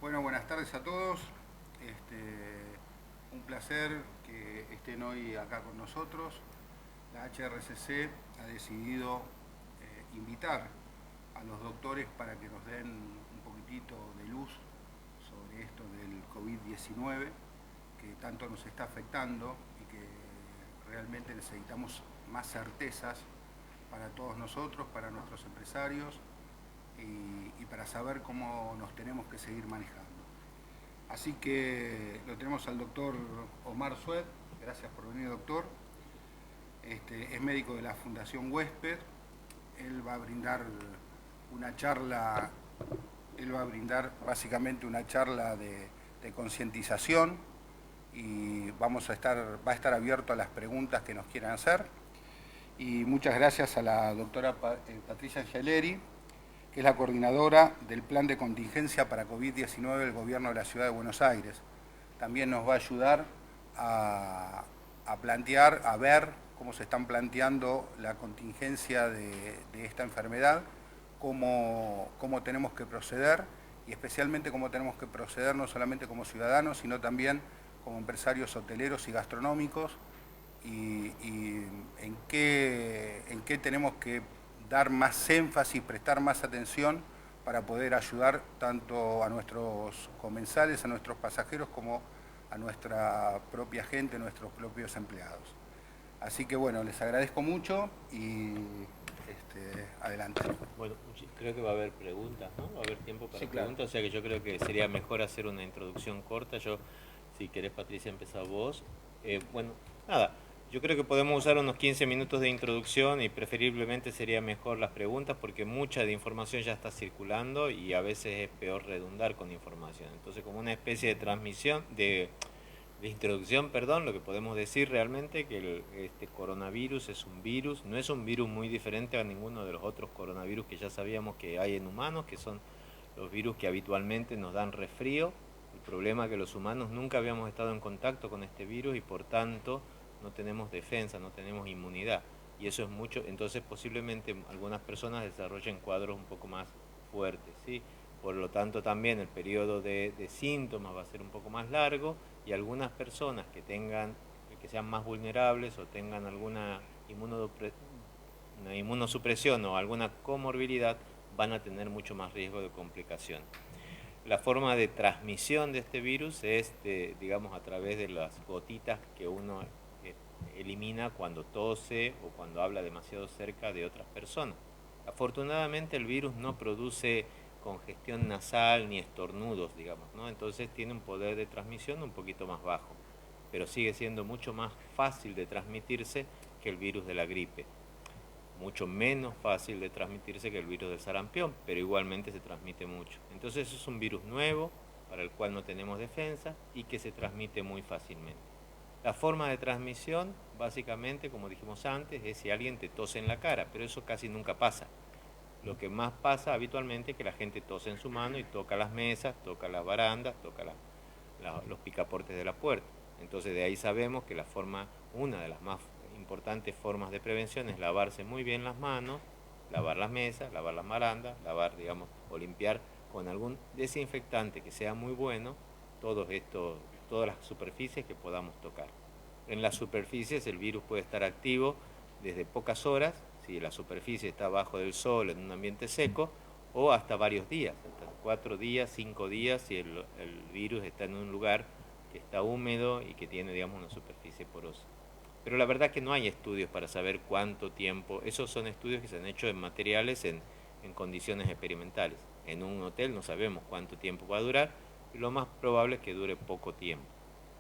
Bueno, buenas tardes a todos. Un placer que estén hoy acá con nosotros. La HRCC ha decidido invitar a los doctores para que nos den un poquitito de luz sobre esto del COVID-19 que tanto nos está afectando y que realmente necesitamos más certezas para todos nosotros, para nuestros empresarios y para saber cómo nos tenemos que seguir manejando. Así que lo tenemos al doctor Omar Sued. Gracias por venir, doctor. Es médico de la Fundación Huésped. Él va a brindar una charla, él va a brindar básicamente una charla de concientización y va a estar abierto a las preguntas que nos quieran hacer. Y muchas gracias a la doctora Patricia Angeleri, que es la coordinadora del Plan de Contingencia para COVID-19 del Gobierno de la Ciudad de Buenos Aires. También nos va a ayudar a plantear, a ver cómo se están planteando la contingencia de esta enfermedad, cómo tenemos que proceder y especialmente cómo tenemos que proceder no solamente como ciudadanos, sino también como empresarios hoteleros y gastronómicos y en qué tenemos que dar más énfasis, prestar más atención para poder ayudar tanto a nuestros comensales, a nuestros pasajeros, como a nuestra propia gente, a nuestros propios empleados. Así que bueno, les agradezco mucho y adelante. Bueno, creo que va a haber preguntas, ¿no? Va a haber tiempo para Sí, claro. preguntas, o sea que yo creo que sería mejor hacer una introducción corta. Si querés, Patricia, empezar vos. Bueno, nada, yo creo que podemos usar unos 15 minutos de introducción y preferiblemente sería mejor las preguntas porque mucha de información ya está circulando y a veces es peor redundar con información. Entonces, como una especie de transmisión, de introducción, perdón, lo que podemos decir realmente que este coronavirus es un virus, no es un virus muy diferente a ninguno de los otros coronavirus que ya sabíamos que hay en humanos, que son los virus que habitualmente nos dan resfrío. El problema es que los humanos nunca habíamos estado en contacto con este virus y por tanto no tenemos defensa, no tenemos inmunidad. Y eso es mucho, entonces posiblemente algunas personas desarrollen cuadros un poco más fuertes, ¿sí? Por lo tanto también el periodo de síntomas va a ser un poco más largo y algunas personas que sean más vulnerables o tengan alguna una inmunosupresión o alguna comorbilidad van a tener mucho más riesgo de complicación. La forma de transmisión de este virus es, digamos, a través de las gotitas que uno elimina cuando tose o cuando habla demasiado cerca de otras personas. Afortunadamente el virus no produce congestión nasal ni estornudos, digamos, ¿no? Entonces tiene un poder de transmisión un poquito más bajo, pero sigue siendo mucho más fácil de transmitirse que el virus de la gripe, mucho menos fácil de transmitirse que el virus del sarampión, pero igualmente se transmite mucho. Entonces es un virus nuevo para el cual no tenemos defensa y que se transmite muy fácilmente. La forma de transmisión, básicamente, como dijimos antes, es si alguien te tose en la cara, pero eso casi nunca pasa. Lo que más pasa habitualmente es que la gente tose en su mano y toca las mesas, toca las barandas, toca los picaportes de la puerta. Entonces de ahí sabemos que una de las más importantes formas de prevención es lavarse muy bien las manos, lavar las mesas, lavar las barandas, lavar, digamos, o limpiar con algún desinfectante que sea muy bueno todas las superficies que podamos tocar. En las superficies el virus puede estar activo desde pocas horas, si la superficie está bajo del sol en un ambiente seco, o hasta varios días, hasta 4 días, 5 días, si el virus está en un lugar que está húmedo y que tiene, digamos, una superficie porosa. Pero la verdad que no hay estudios para saber cuánto tiempo, esos son estudios que se han hecho en materiales en condiciones experimentales. En un hotel no sabemos cuánto tiempo va a durar, y lo más probable es que dure poco tiempo.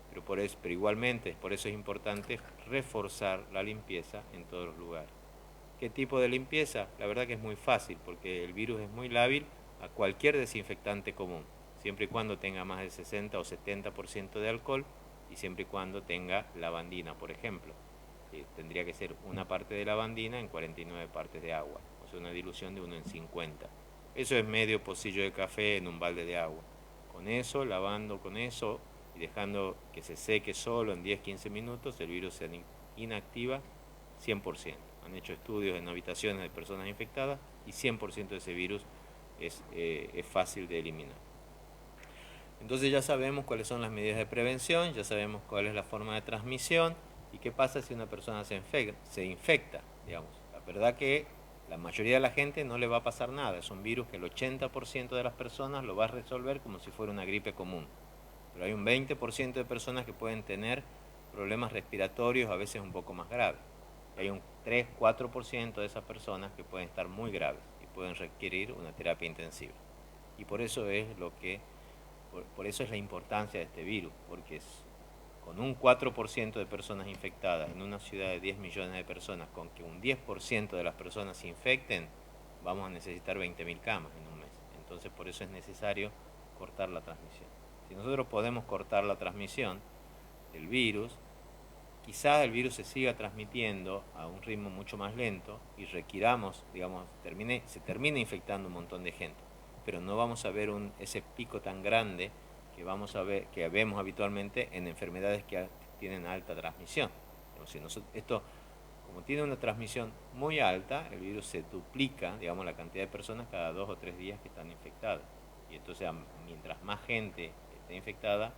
Pero igualmente, por eso es importante reforzar la limpieza en todos los lugares. ¿Qué tipo de limpieza? La verdad que es muy fácil porque el virus es muy lábil a cualquier desinfectante común, siempre y cuando tenga más del 60 o 70% de alcohol y siempre y cuando tenga lavandina, por ejemplo. Tendría que ser una parte de lavandina en 49 partes de agua, o sea, una dilución de 1 en 50. Eso es medio pocillo de café en un balde de agua. Con eso, lavando con eso y dejando que se seque solo en 10-15 minutos, el virus se inactiva 100%. Han hecho estudios en habitaciones de personas infectadas y 100% de ese virus es fácil de eliminar. Entonces ya sabemos cuáles son las medidas de prevención, ya sabemos cuál es la forma de transmisión y qué pasa si una persona se infecta, digamos. La verdad que la mayoría de la gente no le va a pasar nada, es un virus que el 80% de las personas lo va a resolver como si fuera una gripe común. Pero hay un 20% de personas que pueden tener problemas respiratorios a veces un poco más graves. Hay un 3-4% de esas personas que pueden estar muy graves y pueden requerir una terapia intensiva. Y por eso es por eso es la importancia de este virus, porque con un 4% de personas infectadas en una ciudad de 10 millones de personas, con que un 10% de las personas se infecten, vamos a necesitar 20.000 camas en un mes. Entonces por eso es necesario cortar la transmisión. Si nosotros podemos cortar la transmisión del virus, quizás el virus se siga transmitiendo a un ritmo mucho más lento y requiramos, digamos, se termine infectando un montón de gente, pero no vamos a ver ese pico tan grande que que vemos habitualmente en enfermedades que tienen alta transmisión. Esto, como tiene una transmisión muy alta, el virus se duplica, digamos, la cantidad de personas cada 2 o 3 días que están infectadas. Y entonces, mientras más gente esté infectada,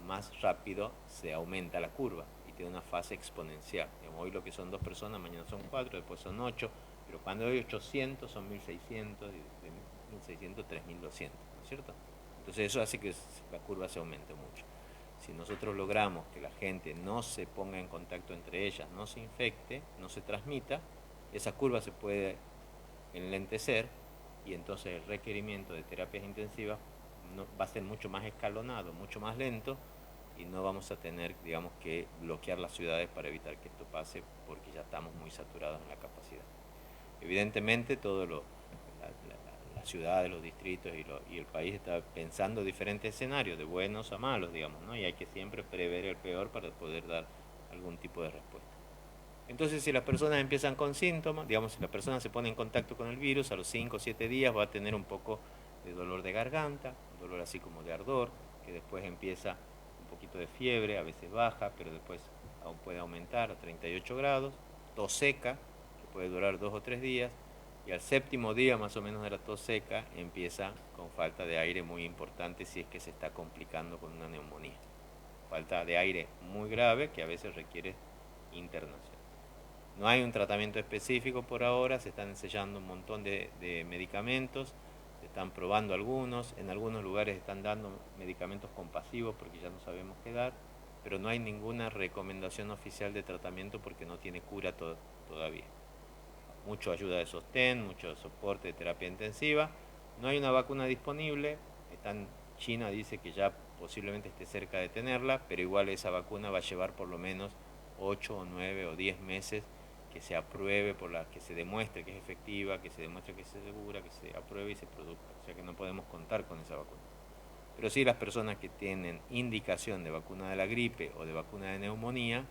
más rápido se aumenta la curva y tiene una fase exponencial. Digamos, hoy lo que son 2 personas, mañana son 4, después son 8, pero cuando hay 800 son 1.600, y de 1.600 3.200, ¿no es cierto? Entonces eso hace que la curva se aumente mucho. Si nosotros logramos que la gente no se ponga en contacto entre ellas, no se infecte, no se transmita, esa curva se puede enlentecer y entonces el requerimiento de terapias intensivas va a ser mucho más escalonado, mucho más lento y no vamos a tener, digamos, que bloquear las ciudades para evitar que esto pase porque ya estamos muy saturados en la capacidad. Evidentemente las ciudades, los distritos y el país está pensando diferentes escenarios, de buenos a malos, digamos, ¿no? Y hay que siempre prever el peor para poder dar algún tipo de respuesta. Entonces, si las personas empiezan con síntomas, digamos, si la persona se pone en contacto con el virus, a los 5 o 7 días va a tener un poco de dolor de garganta, un dolor así como de ardor, que después empieza un poquito de fiebre, a veces baja, pero después aún puede aumentar a 38 grados, tos seca, que puede durar 2 o 3 días, y al 7.º día más o menos de la tos seca empieza con falta de aire muy importante si es que se está complicando con una neumonía. Falta de aire muy grave que a veces requiere internación. No hay un tratamiento específico por ahora, se están ensayando un montón de medicamentos, se están probando algunos, en algunos lugares están dando medicamentos compasivos porque ya no sabemos qué dar, pero no hay ninguna recomendación oficial de tratamiento porque no tiene cura todavía. Mucho ayuda de sostén, mucho soporte de terapia intensiva, no hay una vacuna disponible, China dice que ya posiblemente esté cerca de tenerla, pero igual esa vacuna va a llevar por lo menos 8 o 9 o 10 meses que se apruebe, que se demuestre que es efectiva, que se demuestre que es segura, que se apruebe y se produzca. O sea que no podemos contar con esa vacuna. Pero sí las personas que tienen indicación de vacuna de la gripe o de vacuna de neumonía,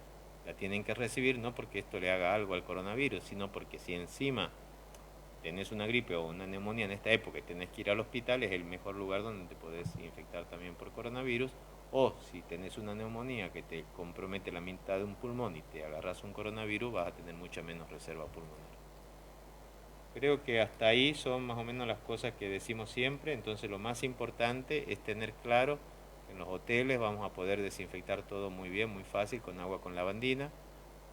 la tienen que recibir no porque esto le haga algo al coronavirus, sino porque si encima tenés una gripe o una neumonía en esta época y tenés que ir al hospital, es el mejor lugar donde te podés infectar también por coronavirus. O si tenés una neumonía que te compromete la mitad de un pulmón y te agarras un coronavirus, vas a tener mucha menos reserva pulmonar. Creo que hasta ahí son más o menos las cosas que decimos siempre. Entonces lo más importante es tener claro que en los hoteles vamos a poder desinfectar todo muy bien, muy fácil, con agua con lavandina.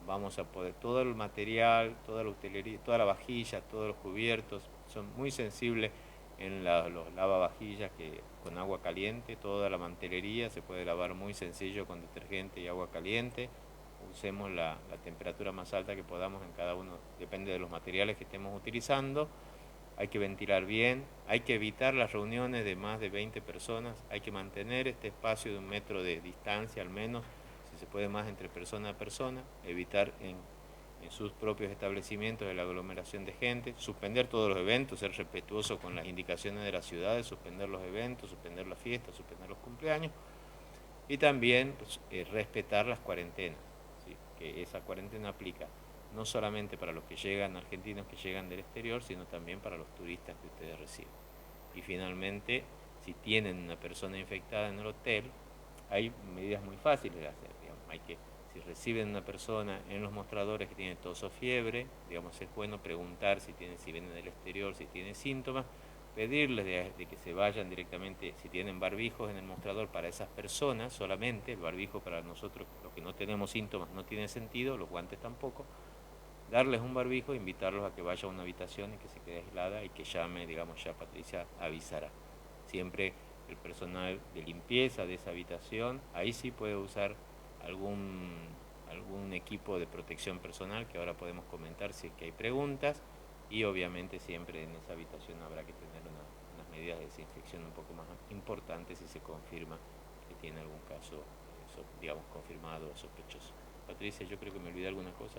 Vamos a poder, todo el material, toda la utilería, toda la vajilla, todos los cubiertos, son muy sensibles en los lavavajillas con agua caliente, toda la mantelería se puede lavar muy sencillo con detergente y agua caliente. Usemos la temperatura más alta que podamos en cada uno, depende de los materiales que estemos utilizando. Hay que ventilar bien, hay que evitar las reuniones de más de 20 personas, hay que mantener este espacio de 1 metro de distancia al menos, si se puede más entre persona a persona, evitar en sus propios establecimientos de la aglomeración de gente, suspender todos los eventos, ser respetuoso con las indicaciones de las ciudades, suspender los eventos, suspender las fiestas, suspender los cumpleaños y también respetar las cuarentenas, ¿sí? Que esa cuarentena aplica no solamente para los que llegan, argentinos que llegan del exterior, sino también para los turistas que ustedes reciben. Y finalmente, si tienen una persona infectada en el hotel, hay medidas muy fáciles de hacer. Digamos. Si reciben una persona en los mostradores que tiene tos o fiebre, digamos, es bueno preguntar si viene del exterior, si tiene síntomas, pedirles de que se vayan directamente, si tienen barbijos en el mostrador para esas personas solamente, el barbijo para nosotros, los que no tenemos síntomas, no tiene sentido, los guantes tampoco, darles un barbijo, invitarlos a que vaya a una habitación y que se quede aislada y que llame, digamos, ya Patricia avisará. Siempre el personal de limpieza de esa habitación, ahí sí puede usar algún equipo de protección personal que ahora podemos comentar si es que hay preguntas, y obviamente siempre en esa habitación habrá que tener unas medidas de desinfección un poco más importantes si se confirma que tiene algún caso, digamos, confirmado o sospechoso. Patricia, yo creo que me olvidé alguna cosa.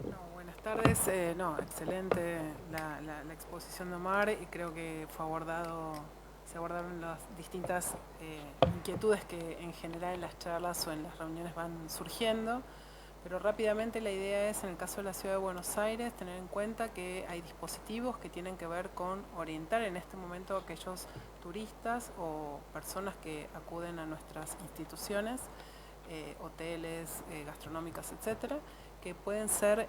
No, buenas tardes. No, excelente la exposición de Omar, y creo que se abordaron las distintas inquietudes que en general en las charlas o en las reuniones van surgiendo, pero rápidamente la idea es, en el caso de la Ciudad de Buenos Aires, tener en cuenta que hay dispositivos que tienen que ver con orientar en este momento a aquellos turistas o personas que acuden a nuestras instituciones, hoteles, gastronómicas, etcétera, que pueden ser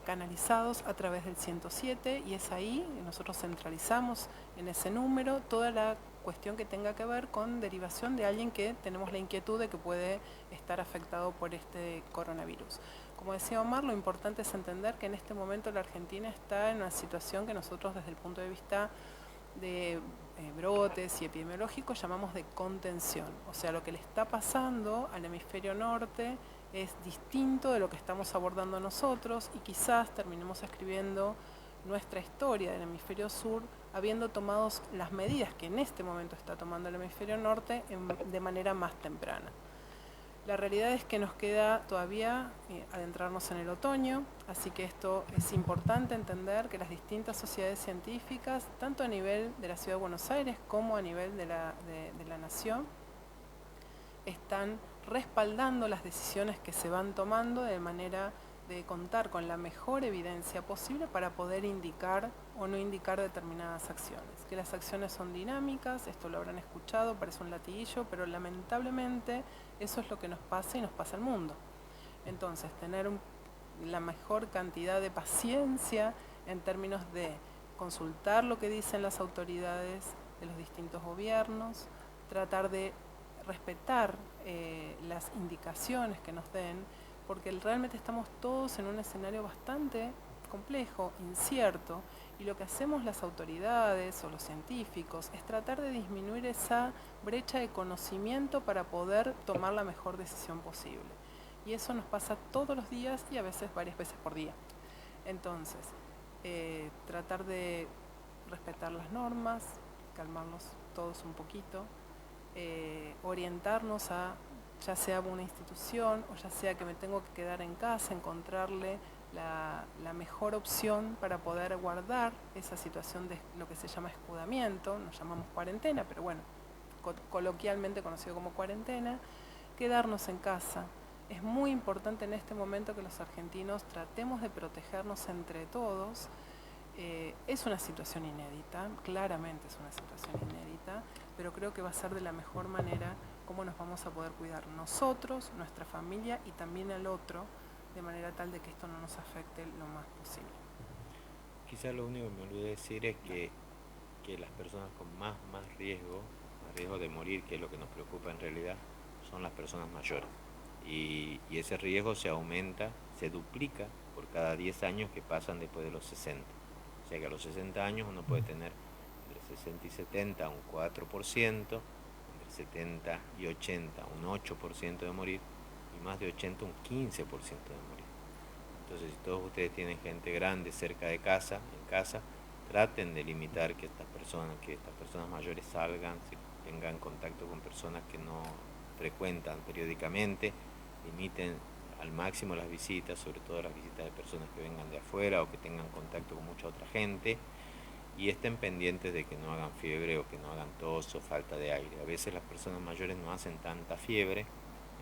canalizados a través del 107, y es ahí, nosotros centralizamos en ese número toda la cuestión que tenga que ver con derivación de alguien que tenemos la inquietud de que puede estar afectado por este coronavirus. Como decía Omar, lo importante es entender que en este momento la Argentina está en una situación que nosotros desde el punto de vista de brotes y epidemiológicos llamamos de contención. O sea, lo que le está pasando al hemisferio norte es distinto de lo que estamos abordando nosotros, y quizás terminemos escribiendo nuestra historia del hemisferio sur habiendo tomado las medidas que en este momento está tomando el hemisferio norte de manera más temprana. La realidad es que nos queda todavía adentrarnos en el otoño, así que esto es importante entender que las distintas sociedades científicas, tanto a nivel de la Ciudad de Buenos Aires como a nivel de la Nación, están respaldando las decisiones que se van tomando de manera de contar con la mejor evidencia posible para poder indicar o no indicar determinadas acciones. Que las acciones son dinámicas, esto lo habrán escuchado, parece un latiguillo, pero lamentablemente eso es lo que nos pasa y nos pasa al mundo. Entonces, tener la mejor cantidad de paciencia en términos de consultar lo que dicen las autoridades de los distintos gobiernos, tratar de respetar las indicaciones que nos den, porque realmente estamos todos en un escenario bastante complejo, incierto, y lo que hacemos las autoridades o los científicos es tratar de disminuir esa brecha de conocimiento para poder tomar la mejor decisión posible. Y eso nos pasa todos los días y a veces varias veces por día. Entonces, tratar de respetar las normas, calmarnos todos un poquito, orientarnos a, ya sea una institución o ya sea que me tengo que quedar en casa, encontrarle la mejor opción para poder guardar esa situación de lo que se llama escudamiento, nos llamamos cuarentena, pero bueno, coloquialmente conocido como cuarentena, quedarnos en casa. Es muy importante en este momento que los argentinos tratemos de protegernos entre todos. Es una situación inédita, claramente es una situación inédita, pero creo que va a ser de la mejor manera cómo nos vamos a poder cuidar nosotros, nuestra familia y también al otro, de manera tal de que esto no nos afecte lo más posible. Quizás lo único que me olvidé decir es que las personas con más riesgo de morir, que es lo que nos preocupa en realidad, son las personas mayores. Y ese riesgo se aumenta, se duplica por cada 10 años que pasan después de los 60. O sea que a los 60 años uno puede tener entre 60 y 70 un 4%, entre 70 y 80 un 8% de morir, y más de 80 un 15% de morir. Entonces, si todos ustedes tienen gente grande cerca de casa, en casa, traten de limitar que estas personas mayores salgan, si tengan contacto con personas que no frecuentan periódicamente, limiten al máximo las visitas, sobre todo las visitas de personas que vengan de afuera o que tengan contacto con mucha otra gente, y estén pendientes de que no hagan fiebre o que no hagan tos o falta de aire. A veces las personas mayores no hacen tanta fiebre,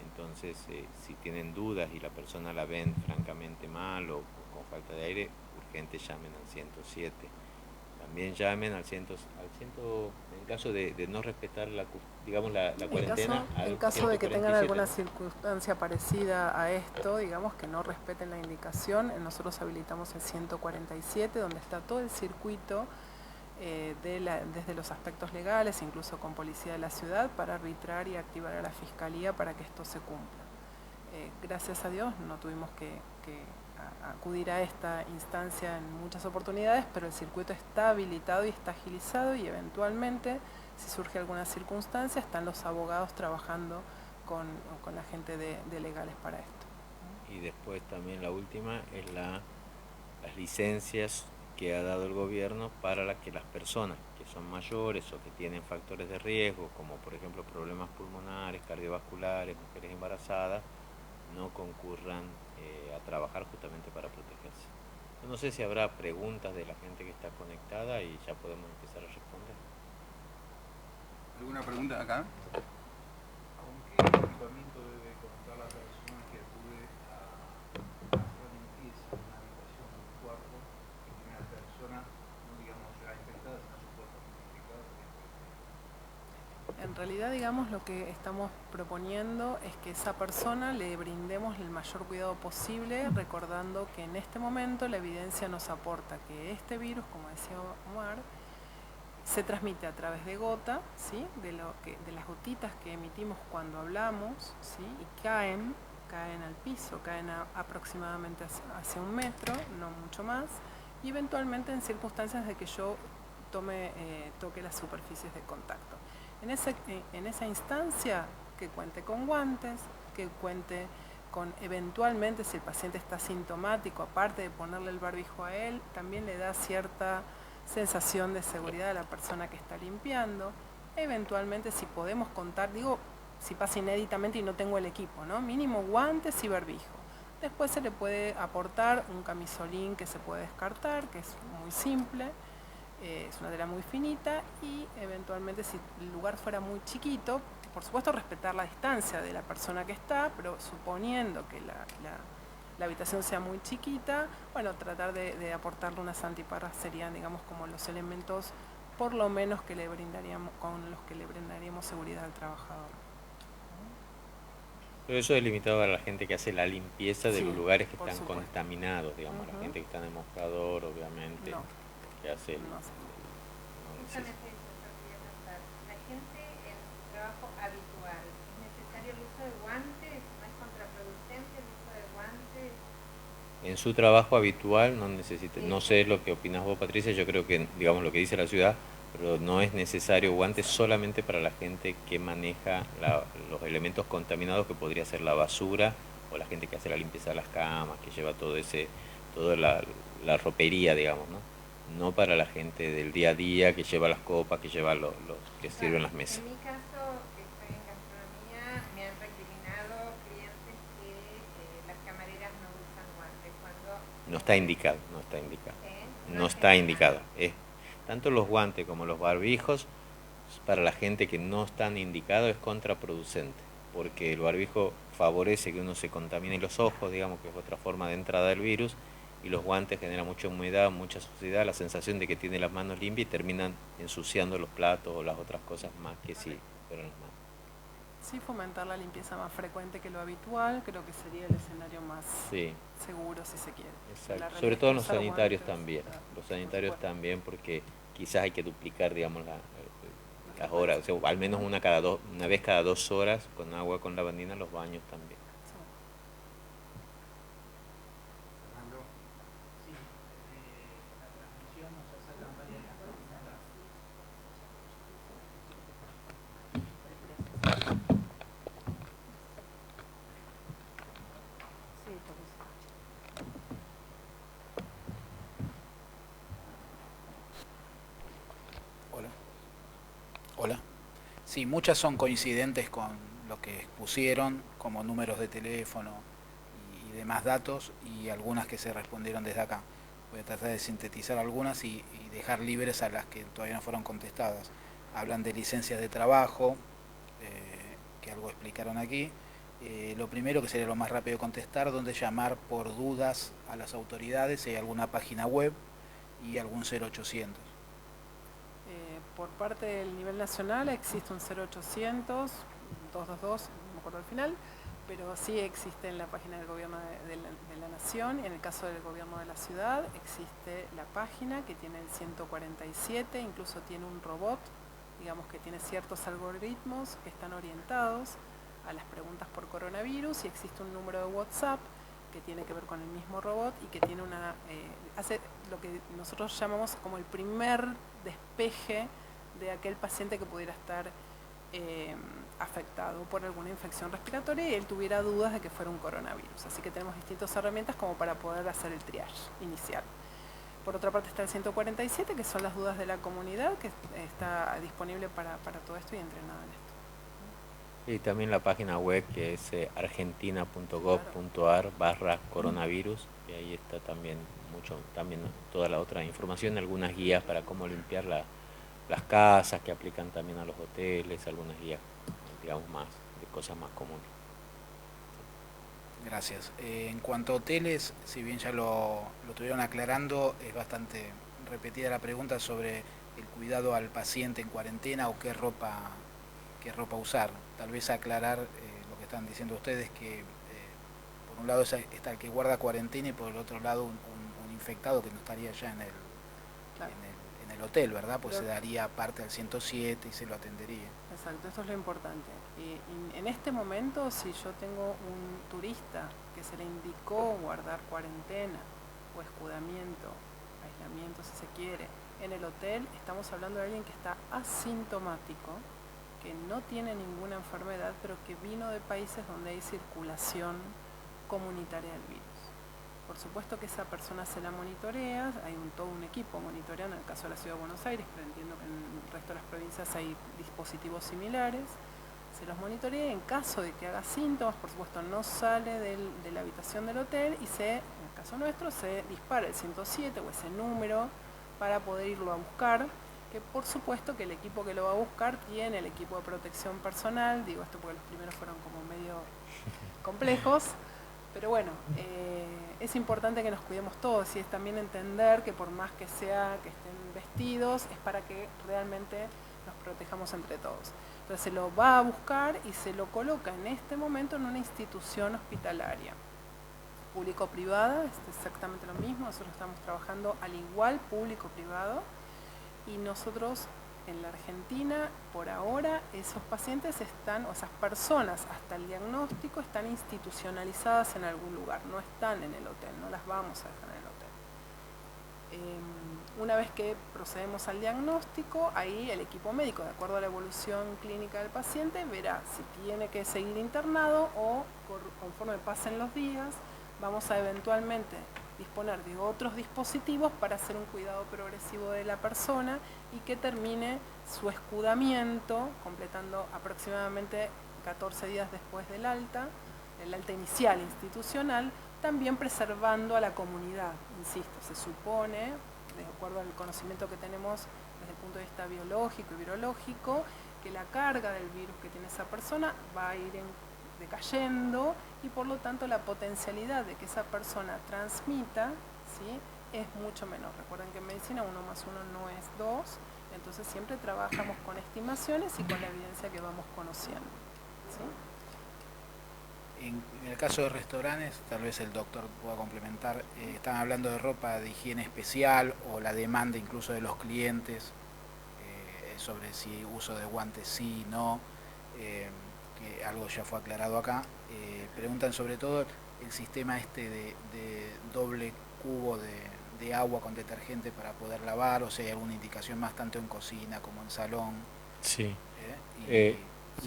entonces si tienen dudas y la persona la ven francamente mal o con falta de aire, urgente llamen al 107. también llamen al 100, en caso de no respetar digamos la cuarentena. En caso de que tengan 147, alguna ¿no? circunstancia parecida a esto, digamos que no respeten la indicación, nosotros habilitamos el 147, donde está todo el circuito desde los aspectos legales, incluso con policía de la ciudad, para arbitrar y activar a la fiscalía para que esto se cumpla. Gracias a Dios no tuvimos que acudir a esta instancia en muchas oportunidades, pero el circuito está habilitado y está agilizado, y eventualmente, si surge alguna circunstancia, están los abogados trabajando con la gente de legales para esto. Y después también la última es las licencias que ha dado el gobierno para que las personas que son mayores o que tienen factores de riesgo, como por ejemplo problemas pulmonares, cardiovasculares, mujeres embarazadas, no concurran a trabajar justamente para protegerse. Yo no sé si habrá preguntas de la gente que está conectada y ya podemos empezar a responder. ¿Alguna pregunta acá? ¿Con qué equipamiento debe contar la persona que acude a hacer limpieza en una habitación o un cuarto que tiene la persona, no digamos ya infectada, sino supuestamente infectada? En realidad, digamos, lo que estamos proponiendo es que esa persona le brindemos el mayor cuidado posible, recordando que en este momento la evidencia nos aporta que este virus, como decía Omar, se transmite a través de gota, ¿sí? de las gotitas que emitimos cuando hablamos, ¿sí? Y caen al piso, caen aproximadamente hacia 1 metro, no mucho más, y eventualmente en circunstancias de que yo toque las superficies de contacto. En esa instancia, que cuente con guantes, que cuente con, eventualmente, si el paciente está sintomático, aparte de ponerle el barbijo a él, también le da cierta sensación de seguridad a la persona que está limpiando. Eventualmente, si podemos contar, digo, si pasa inéditamente y no tengo el equipo, ¿no? Mínimo guantes y barbijo. Después se le puede aportar un camisolín que se puede descartar, que es muy simple. Es una tela muy finita, y eventualmente, si el lugar fuera muy chiquito, por supuesto respetar la distancia de la persona que está, pero suponiendo que la habitación sea muy chiquita, bueno, tratar de aportarle unas antiparras serían, digamos, como los elementos por lo menos que le brindaríamos, con los que le brindaríamos seguridad al trabajador. Pero eso es limitado a la gente que hace la limpieza de los lugares que están supuesto. contaminados, digamos, la gente que está en el mostrador, obviamente, No. que hace No sé. Justamente eso quería preguntar. La gente en su trabajo habitual, ¿es necesario el uso de guantes? ¿No es contraproducente el uso de guantes? En su trabajo habitual no necesita, no sé lo que opinas vos, Patricia, yo creo que, digamos, lo que dice la ciudad, pero no es necesario guantes solamente para la gente que maneja los elementos contaminados, que podría ser la basura, o la gente que hace la limpieza de las camas, que lleva toda la ropería, digamos, ¿no? No para la gente del día a día, que lleva las copas, que lleva los que sirven las mesas. En mi caso, que estoy en gastronomía, me han recriminado clientes que las camareras no usan guantes cuando... No está indicado, no está indicado. ¿Eh? No está indicado. Tanto los guantes como los barbijos, para la gente que no están indicados, es contraproducente, porque el barbijo favorece que uno se contamine los ojos, digamos, que es otra forma de entrada del virus, y los guantes generan mucha humedad, mucha suciedad, la sensación de que tiene las manos limpias, y terminan ensuciando los platos o las otras cosas más que si fueran las manos. Sí, fomentar la limpieza más frecuente que lo habitual, creo que sería el escenario más seguro, si se quiere. Exacto. Sobre todo los sanitarios guantes, también. Los sanitarios también, porque quizás hay que duplicar, digamos, las horas, o sea, al menos una vez cada 2 horas con agua con lavandina, los baños también. Fernando. Sí, la transmisión nos sacan varias preguntas. Hola. Sí, muchas son coincidentes con lo que expusieron, como números de teléfono y demás datos, y algunas que se respondieron desde acá. Voy a tratar de sintetizar algunas y dejar libres a las que todavía no fueron contestadas. Hablan de licencias de trabajo, que algo explicaron aquí. Lo primero, que sería lo más rápido de contestar, donde llamar por dudas a las autoridades, si hay alguna página web y algún 0800. Por parte del nivel nacional existe un 0800 222, no me acuerdo al final, pero sí existe en la página del gobierno de la nación. En el caso del gobierno de la ciudad existe la página que tiene el 147, incluso tiene un robot, digamos que tiene ciertos algoritmos que están orientados a las preguntas por coronavirus, y existe un número de WhatsApp que tiene que ver con el mismo robot y que tiene hace lo que nosotros llamamos como el primer despeje de aquel paciente que pudiera estar afectado por alguna infección respiratoria y él tuviera dudas de que fuera un coronavirus. Así que tenemos distintas herramientas como para poder hacer el triage inicial. Por otra parte está el 147, que son las dudas de la comunidad, que está disponible para todo esto y entrenado en esto. Y también la página web que es argentina.gov.ar/coronavirus, y ahí está también toda la otra información, algunas guías para cómo limpiar las casas, que aplican también a los hoteles, algunas guías, digamos, más de cosas más comunes. Gracias. En cuanto a hoteles, si bien ya lo estuvieron aclarando, es bastante repetida la pregunta sobre el cuidado al paciente en cuarentena o qué ropa usar. Tal vez aclarar lo que están diciendo ustedes, que por un lado está el que guarda cuarentena y por el otro lado un infectado que no estaría ya en el hotel, ¿verdad? Pues se daría parte al 107 y se lo atendería. Exacto, eso es lo importante. Y en este momento, si yo tengo un turista que se le indicó guardar cuarentena o escudamiento, aislamiento si se quiere, en el hotel, estamos hablando de alguien que está asintomático, que no tiene ninguna enfermedad, pero que vino de países donde hay circulación comunitaria del virus. Por supuesto que esa persona se la monitorea, hay todo un equipo monitoreando, en el caso de la Ciudad de Buenos Aires, pero entiendo que en el resto de las provincias hay dispositivos similares. Se los monitorea, en caso de que haga síntomas, por supuesto no sale de la habitación del hotel y en el caso nuestro, se dispara el 107 o ese número para poder irlo a buscar, que por supuesto que el equipo que lo va a buscar tiene el equipo de protección personal, digo esto porque los primeros fueron como medio complejos, pero bueno, es importante que nos cuidemos todos y es también entender que por más que sea que estén vestidos, es para que realmente nos protejamos entre todos. Entonces se lo va a buscar y se lo coloca en este momento en una institución hospitalaria. Público-privada, es exactamente lo mismo, nosotros estamos trabajando al igual público-privado y nosotros en la Argentina, por ahora, esos pacientes están, o esas personas hasta el diagnóstico están institucionalizadas en algún lugar, no están en el hotel, no las vamos a dejar en el hotel. Una vez que procedemos al diagnóstico, ahí el equipo médico, de acuerdo a la evolución clínica del paciente, verá si tiene que seguir internado o conforme pasen los días, vamos a eventualmente disponer de otros dispositivos para hacer un cuidado progresivo de la persona y que termine su escudamiento, completando aproximadamente 14 días después del alta inicial institucional, también preservando a la comunidad. Insisto, se supone, de acuerdo al conocimiento que tenemos desde el punto de vista biológico y virológico, que la carga del virus que tiene esa persona va a ir decayendo y por lo tanto la potencialidad de que esa persona transmita, ¿sí?, es mucho menor. Recuerden que en medicina 1 más 1 no es 2, entonces siempre trabajamos con estimaciones y con la evidencia que vamos conociendo, ¿sí? En el caso de restaurantes, tal vez el doctor pueda complementar, están hablando de ropa de higiene especial o la demanda incluso de los clientes sobre si uso de guantes sí, no, que algo ya fue aclarado acá. Preguntan sobre todo el sistema de doble cubo de agua con detergente para poder lavar, o sea, hay alguna indicación más tanto en cocina como en salón. Sí.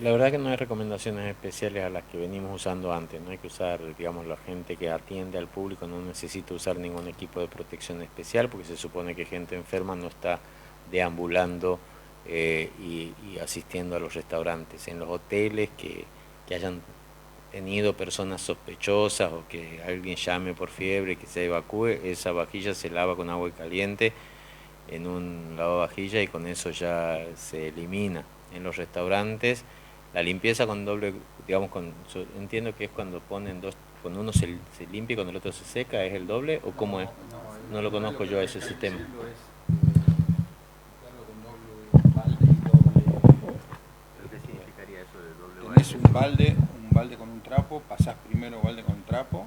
La verdad que no hay recomendaciones especiales a las que venimos usando antes. No hay que usar, digamos, la gente que atiende al público no necesita usar ningún equipo de protección especial porque se supone que gente enferma no está deambulando y asistiendo a los restaurantes. En los hoteles que hayan tenido personas sospechosas o que alguien llame por fiebre que se evacúe, esa vajilla se lava con agua caliente en un lavavajilla y con eso ya se elimina. En los restaurantes la limpieza con doble, digamos, entiendo que es cuando ponen dos, cuando uno se limpia y cuando el otro se seca, ¿es el doble o cómo es? No lo conozco yo ese sistema. Con doble un balde con un trapo, pasás primero balde con un trapo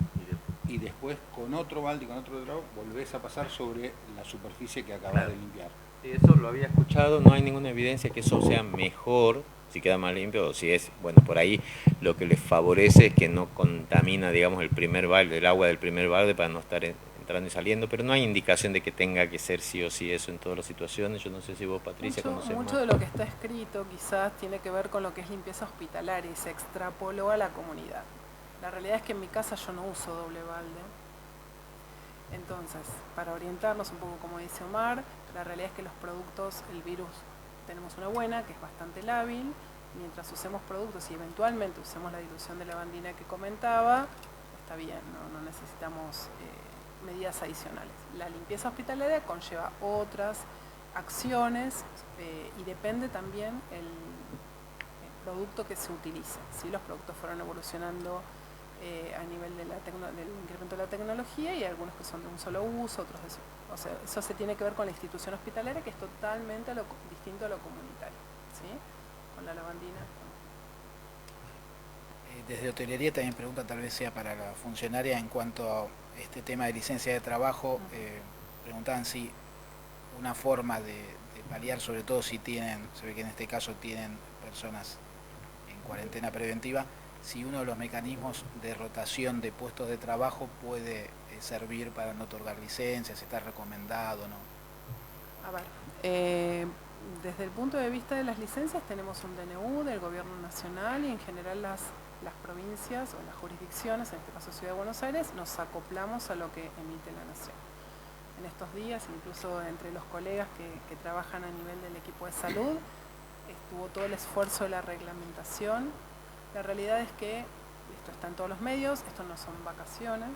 y después con otro balde y con otro trapo volvés a pasar sobre la superficie que acabas de limpiar. Sí, eso lo había escuchado, no hay ninguna evidencia que eso sea mejor si queda más limpio o si es, bueno, por ahí lo que les favorece es que no contamina, digamos, el primer balde, el agua del primer balde para no estar entrando y saliendo, pero no hay indicación de que tenga que ser sí o sí eso en todas las situaciones. Yo no sé si vos, Patricia, conocés mucho más. de lo que está escrito quizás tiene que ver con lo que es limpieza hospitalaria y se extrapoló a la comunidad. La realidad es que en mi casa yo no uso doble balde. Entonces, para orientarnos un poco, como dice Omar, la realidad es que los productos, el virus, tenemos una buena, que es bastante lábil. Mientras usemos productos y eventualmente usemos la dilución de lavandina que comentaba, está bien, no necesitamos medidas adicionales. La limpieza hospitalaria conlleva otras acciones y depende también el producto que se utilice. ¿Sí? Los productos fueron evolucionando a nivel de del incremento de la tecnología y algunos que son de un solo uso, otros de eso. O sea, eso se tiene que ver con la institución hospitalaria, que es totalmente distinto a lo comunitario, ¿sí? Con la lavandina. Desde hotelería también pregunta, tal vez sea para la funcionaria, en cuanto a este tema de licencia de trabajo, preguntaban si una forma de paliar, sobre todo si tienen, se ve que en este caso tienen personas en cuarentena preventiva, si uno de los mecanismos de rotación de puestos de trabajo puede servir para no otorgar licencias, si está recomendado o no. A ver, desde el punto de vista de las licencias tenemos un DNU del gobierno nacional y en general las provincias o las jurisdicciones, en este caso Ciudad de Buenos Aires, nos acoplamos a lo que emite la nación. En estos días, incluso entre los colegas que trabajan a nivel del equipo de salud, estuvo todo el esfuerzo de la reglamentación. La realidad es que esto está en todos los medios, esto no son vacaciones,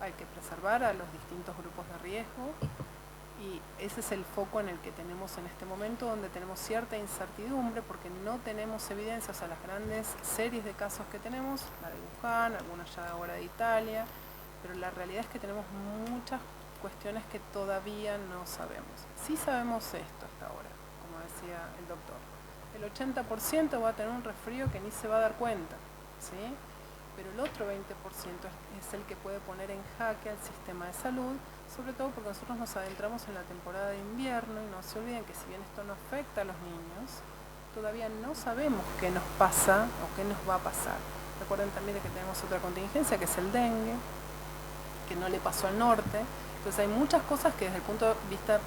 hay que preservar a los distintos grupos de riesgo y ese es el foco en el que tenemos en este momento, donde tenemos cierta incertidumbre porque no tenemos evidencias, o sea, las grandes series de casos que tenemos, la de Wuhan, algunas ya ahora de Italia, pero la realidad es que tenemos muchas cuestiones que todavía no sabemos. Sí sabemos esto hasta ahora, como decía el doctor. El 80% va a tener un resfrío que ni se va a dar cuenta, ¿sí? Pero el otro 20% es el que puede poner en jaque al sistema de salud, sobre todo porque nosotros nos adentramos en la temporada de invierno y no se olviden que si bien esto no afecta a los niños, todavía no sabemos qué nos pasa o qué nos va a pasar. Recuerden también de que tenemos otra contingencia que es el dengue, que no le pasó al norte. Entonces hay muchas cosas que desde el punto de vista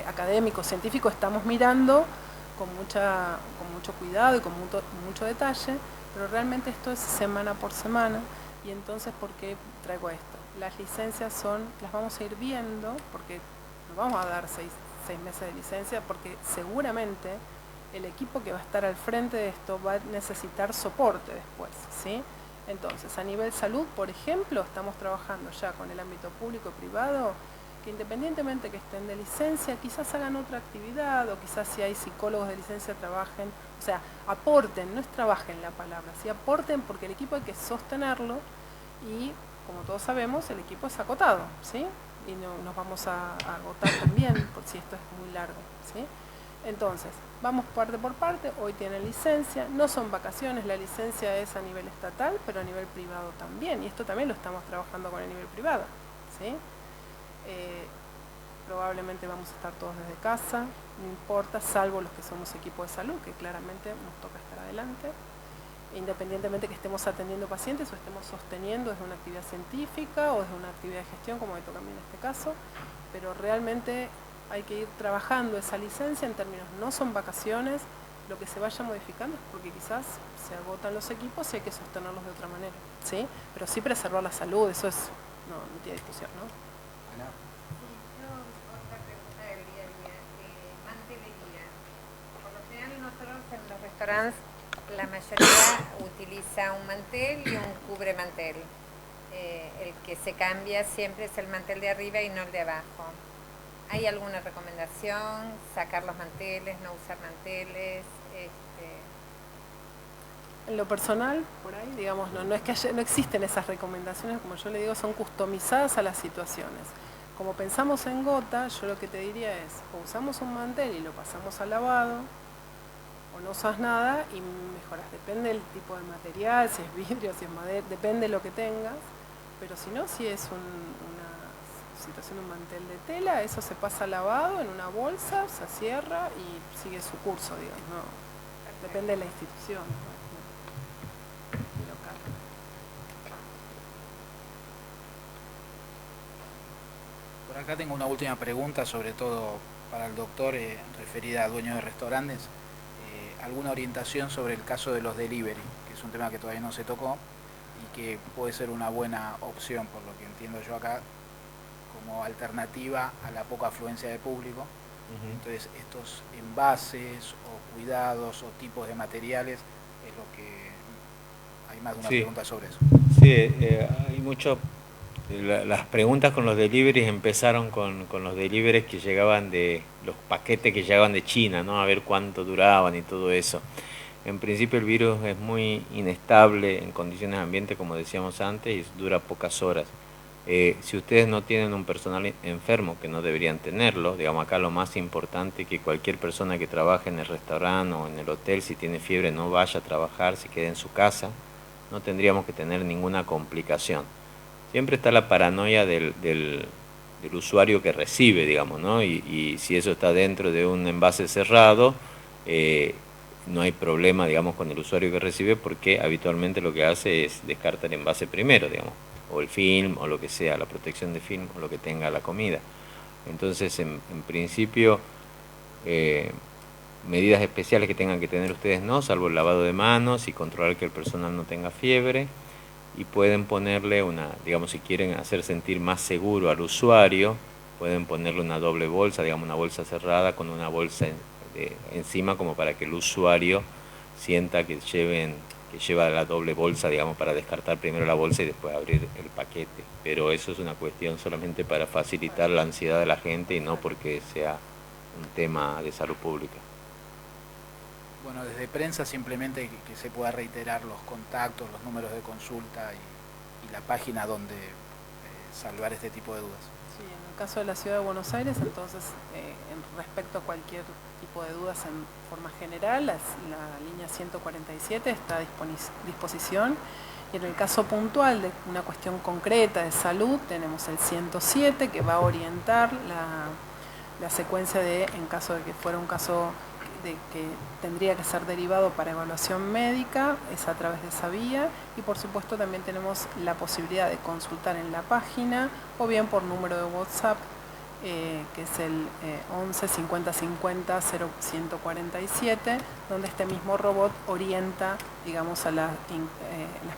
académico, científico, estamos mirando con mucho cuidado y con mucho detalle, pero realmente esto es semana por semana. Y entonces, ¿por qué traigo esto? Las licencias las vamos a ir viendo, porque nos vamos a dar seis meses de licencia, porque seguramente el equipo que va a estar al frente de esto va a necesitar soporte después, ¿sí? Entonces, a nivel salud, por ejemplo, estamos trabajando ya con el ámbito público y privado, que independientemente que estén de licencia, quizás hagan otra actividad, o quizás si hay psicólogos de licencia trabajen, o sea, aporten, no es trabajen la palabra, sí aporten, porque el equipo hay que sostenerlo y, como todos sabemos, el equipo es acotado, ¿sí? Y no, nos vamos a agotar también, por si esto es muy largo, ¿sí? Entonces, vamos parte por parte, hoy tienen licencia, no son vacaciones, la licencia es a nivel estatal, pero a nivel privado también, y esto también lo estamos trabajando con el nivel privado, ¿sí? Probablemente vamos a estar todos desde casa, no importa, salvo los que somos equipo de salud, que claramente nos toca estar adelante, independientemente que estemos atendiendo pacientes o estemos sosteniendo desde una actividad científica o desde una actividad de gestión, como me toca a mí en este caso, pero realmente hay que ir trabajando esa licencia en términos, no son vacaciones, lo que se vaya modificando es porque quizás se agotan los equipos y hay que sostenerlos de otra manera, ¿sí? Pero sí preservar la salud, eso es, no tiene discusión, ¿no? Ana. Sí, yo otra pregunta del día a día, mantelería. Por lo general nosotros en los restaurantes la mayoría utiliza un mantel y un cubremantel. El que se cambia siempre es el mantel de arriba y no el de abajo. ¿Hay alguna recomendación? ¿Sacar los manteles, no usar manteles? En lo personal, por ahí, digamos, no es que no existen esas recomendaciones, como yo le digo, son customizadas a las situaciones. Como pensamos en gota, yo lo que te diría es, o usamos un mantel y lo pasamos al lavado, o o no usas nada y mejoras. Depende del tipo de material, si es vidrio, si es madera, depende de lo que tengas. Pero si no, si es una situación de un mantel de tela, eso se pasa lavado en una bolsa, se cierra y sigue su curso, digamos, ¿no? Depende de la institución, ¿no? Local. Por acá tengo una última pregunta, sobre todo para el doctor, referida a dueños de restaurantes. ¿Alguna orientación sobre el caso de los delivery, que es un tema que todavía no se tocó y que puede ser una buena opción, por lo que entiendo yo acá, como alternativa a la poca afluencia de público? Entonces, estos envases o cuidados o tipos de materiales es lo que hay más de una pregunta sobre eso. Sí, hay mucho. Las preguntas con los deliveries empezaron con los deliveries que llegaban de los paquetes que llegaban de China, ¿no? A ver cuánto duraban y todo eso. En principio el virus es muy inestable en condiciones de ambiente, como decíamos antes, y dura pocas horas. Si ustedes no tienen un personal enfermo, que no deberían tenerlo, digamos acá lo más importante es que cualquier persona que trabaje en el restaurante o en el hotel, si tiene fiebre, no vaya a trabajar, se quede en su casa, no tendríamos que tener ninguna complicación. Siempre está la paranoia del usuario que recibe, digamos, ¿no? Y si eso está dentro de un envase cerrado, no hay problema, digamos, con el usuario que recibe, porque habitualmente lo que hace es descartar el envase primero, digamos, o el film, o lo que sea, la protección de film, o lo que tenga la comida. Entonces, en principio, medidas especiales que tengan que tener ustedes no, salvo el lavado de manos y controlar que el personal no tenga fiebre. Y pueden ponerle una, digamos, si quieren hacer sentir más seguro al usuario, pueden ponerle una doble bolsa, digamos, una bolsa cerrada con una bolsa encima, como para que el usuario sienta que lleva la doble bolsa, digamos, para descartar primero la bolsa y después abrir el paquete. Pero eso es una cuestión solamente para facilitar la ansiedad de la gente y no porque sea un tema de salud pública. Bueno, desde prensa simplemente que se pueda reiterar los contactos, los números de consulta y la página donde salvar este tipo de dudas. Sí, en el caso de la Ciudad de Buenos Aires, entonces, respecto a cualquier tipo de dudas en forma general, la línea 147 está a disposición. Y en el caso puntual de una cuestión concreta de salud, tenemos el 107 que va a orientar la secuencia en caso de que fuera un caso de que tendría que ser derivado para evaluación médica, es a través de esa vía. Y por supuesto también tenemos la posibilidad de consultar en la página o bien por número de WhatsApp, que es el 11 50 50 0147, donde este mismo robot orienta, digamos, a las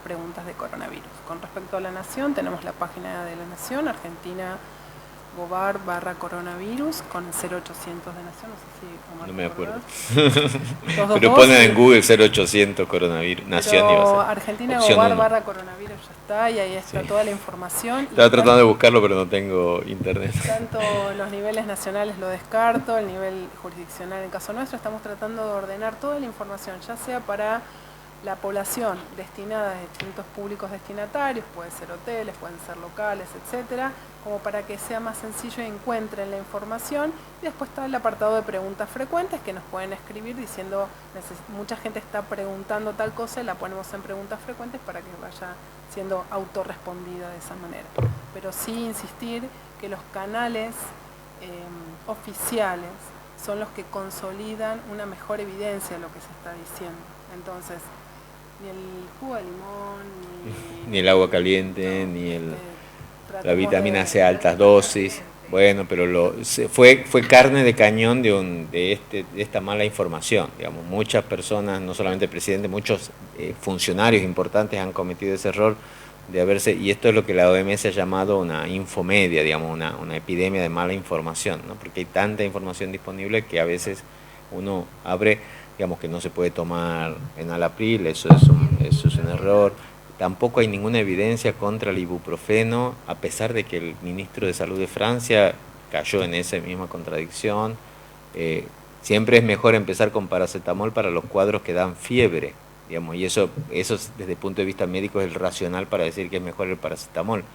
preguntas de coronavirus. Con respecto a la Nación, tenemos la página de la Nación, Argentina /coronavirus, con el 0800 de Nación, no sé si Omar, no me acuerdo. Pero ponen en Google 0800 coronavirus, Nación, iba a ser. Argentina /coronavirus ya está, y ahí está toda la información. Estaba tratando de buscarlo, pero no tengo internet. Tanto los niveles nacionales lo descarto, el nivel jurisdiccional en caso nuestro, estamos tratando de ordenar toda la información, ya sea para la población destinada a distintos públicos destinatarios, pueden ser hoteles, pueden ser locales, etcétera, como para que sea más sencillo y encuentren la información. Y después está el apartado de preguntas frecuentes, que nos pueden escribir diciendo, mucha gente está preguntando tal cosa, y la ponemos en preguntas frecuentes para que vaya siendo autorrespondida de esa manera. Pero sí insistir que los canales oficiales son los que consolidan una mejor evidencia de lo que se está diciendo. Entonces, ni el jugo de limón, ni el agua caliente, ni la vitamina C a altas dosis. Bueno, pero fue carne de cañón de esta mala información. Digamos, muchas personas, no solamente el presidente, muchos funcionarios importantes han cometido ese error de haberse, y esto es lo que la OMS ha llamado una infomedia, digamos, una epidemia de mala información, ¿no? Porque hay tanta información disponible que a veces uno abre, digamos, que no se puede tomar enalapril, eso es un error. Tampoco hay ninguna evidencia contra el ibuprofeno, a pesar de que el ministro de Salud de Francia cayó en esa misma contradicción. Siempre es mejor empezar con paracetamol para los cuadros que dan fiebre, digamos, y eso desde el punto de vista médico es el racional para decir que es mejor el paracetamol,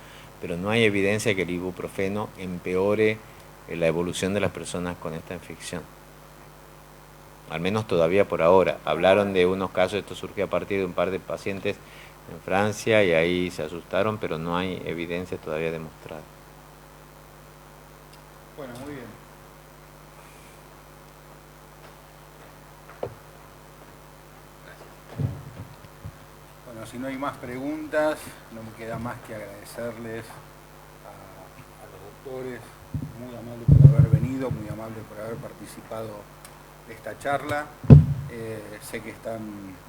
pero no hay evidencia que el ibuprofeno empeore la evolución de las personas con esta infección. al menos todavía por ahora. Hablaron de unos casos, esto surgió a partir de un par de pacientes en Francia y ahí se asustaron, pero no hay evidencia todavía demostrada. Bueno, muy bien. Bueno, si no hay más preguntas, no me queda más que agradecerles a los doctores, muy amables por haber venido, muy amables por haber participado de esta charla. Sé que están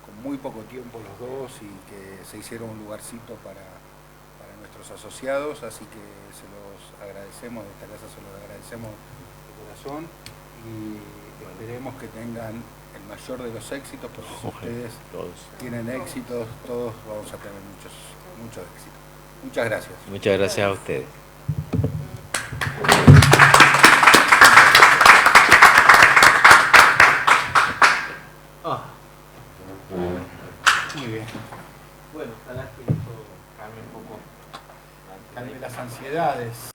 con muy poco tiempo los dos y que se hicieron un lugarcito para nuestros asociados, así que se los agradecemos, de esta casa se los agradecemos de corazón y esperemos que tengan el mayor de los éxitos, porque si ustedes tienen éxitos, todos vamos a tener muchos éxitos. Muchas gracias. Muchas gracias a ustedes. Muy bien. Bueno, ojalá que esto calme un poco. Calme las ansiedades.